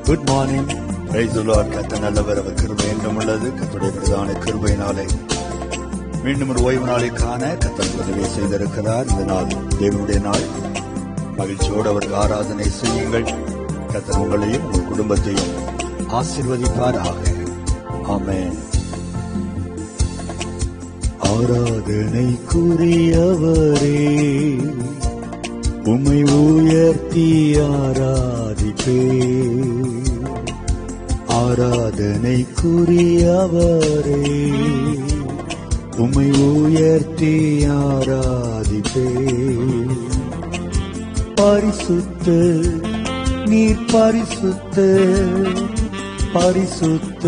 Good morning. Praise the Lord. கர்த்தர் நல்லவர், அவர் கிருபை என்றும் உள்ளது. கர்த்தருடைய பிரதான கிருபையினாலே மீண்டும் ஒரு ஓய்வு நாளை காண கர்த்தர் உதவி செய்திருக்கிறார். இந்த நாள் தேவனுடைய நாள். மகிழ்ச்சியோடு அவருக்கு ஆராதனை செய்யுங்கள். கர்த்தர் உங்களையும் உங்கள் குடும்பத்தையும் ஆசீர்வதிப்பாராக. ஆமென். ஆராதனைக்குரியவரே, உம்மை உயர்த்தி ஆராதிப்பே. ஆராதனைக்குரியவரே, உம்மை உயர்த்தி ஆராதிப்பே. பரிசுத்த நீர் பரிசுத்த, பரிசுத்த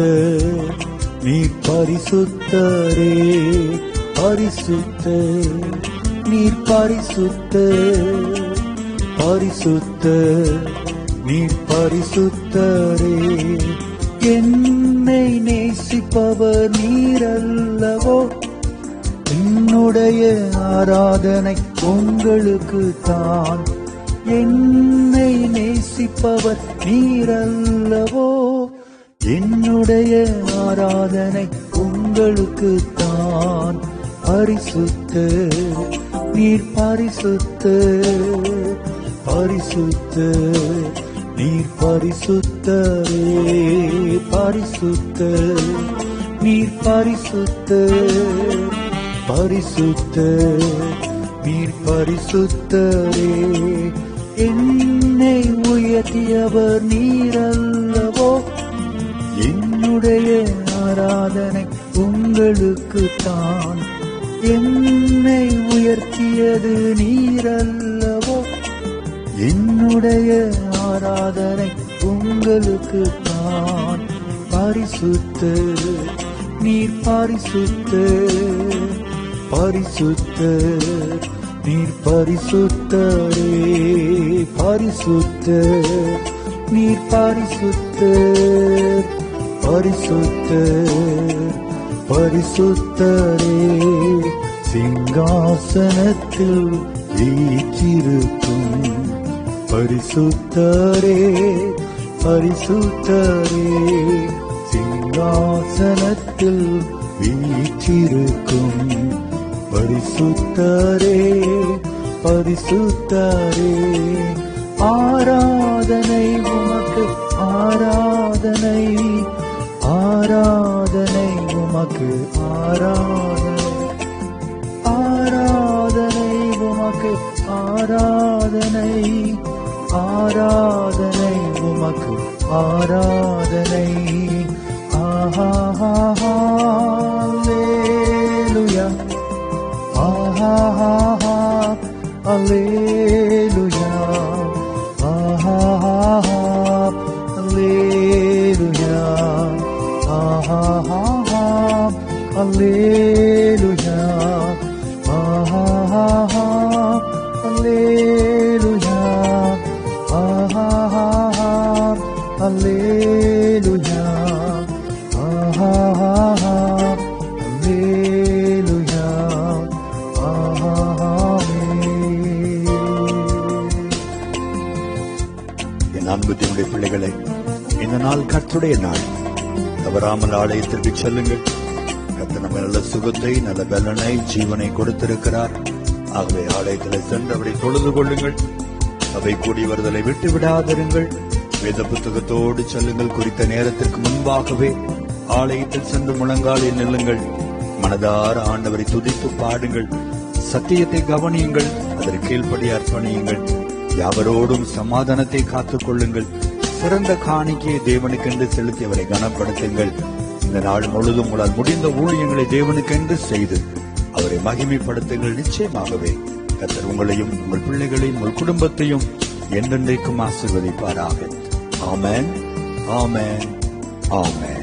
நீர் பரிசுத்தரே. பரிசுத்த நீர் பரிசுத்த, பரிசுத்த நீர் பரிசுத்தரே. என்னை நேசிப்பவர் நீரல்லவோ, என்னுடைய ஆராதனை உங்களுக்கு தான். என்னை நேசிப்பவர் நீரல்லவோ, என்னுடைய ஆராதனை உங்களுக்கு தான். பரிசுத்த நீர் பரிசுத்த, பரிசுத்த நீர் பரிசுத்தரே. பரிசுத்த நீர் பரிசுத்த, பரிசுத்த நீர் பரிசுத்தரே. என்னை உயர்த்தியவர் நீரல்லவோ, என்னுடைய ஆராதனை உங்களுக்கு தான். என்னை உயர்த்தியது நீரல்லவோ, என்னுடைய ஆராதனை உங்களுக்கு தான். பரிசுத்த நீர் பரிசுத்த, பரிசுத்த நீர் பரிசுத்தரே. பரிசுத்த நீர் பரிசுத்த, பரிசுத்த பரிசுத்தரே. சிங்காசனத்தில் வீற்றிருக்கும் பரிசுத்தரே, பரிசுத்தரே. சிங்காசனத்தில் வீற்றிருக்கும் பரிசுத்தரே, பரிசுத்தரே. ஆராதனை உமக்கு, ஆராதனை, ஆராதனை உமக்கு, ஆராதனை, ஆராதனை உமக்கு, ஆராதனை, ஆராதனை உமக்கு, ஆராதனை. ஆஹா அல்லேலூயா, ஆஹா அல்லேலூயா, ஆஹா அல்லேலூயா, ஆஹா அல்லேலூயா, ஆஹா அல்லேலூயா, ஆஹா அல்லேலூயா, ஆஹா அல்லேலூயா, என் அன்பு தேவனுடைய பிள்ளைகளை, இந்த நாள் கர்த்தருடைய நாள். தவறாமல் ஆலயத்திற்கு செல்லுங்கள். கர்த்தர் நம்ம நல்ல சுகத்தை, நல்ல பலனை, ஜீவனை கொடுத்திருக்கிறார். ஆகவே ஆலயத்தில் சென்று அவரை தொழுது கொள்ளுங்கள். சபை கூடி வருதலை விட்டு விடாதிருங்கள். வேத புத்தகத்தோடு செல்லுங்கள். குறித்த நேரத்திற்கு முன்பாகவே ஆலயத்தில் சென்று முழங்காலில் நில்லுங்கள். மனதார ஆண்டவரை துதித்து பாடுங்கள். சத்தியத்தை கவனியுங்கள். அதற்கு கீழ்ப்படி அர்ப்பணியுங்கள். யாவரோடும் சமாதானத்தை காத்துக் கொள்ளுங்கள். சிறந்த காணிக்கையை தேவனுக்கென்று செலுத்தி அவரை கனப்படுத்துங்கள். இந்த நாள் முழுதும் உங்களால் முடிந்த ஊழியங்களை தேவனுக்கென்று செய்து அவரை மகிமைப்படுத்துங்கள். நிச்சயமாகவே கர்த்தர் உங்களையும் உங்கள் பிள்ளைகளையும் உங்கள் குடும்பத்தையும் என்றென்றைக்கும் ஆசீர்வதிப்பாராக. ஆமென், ஆமென், ஆமென்.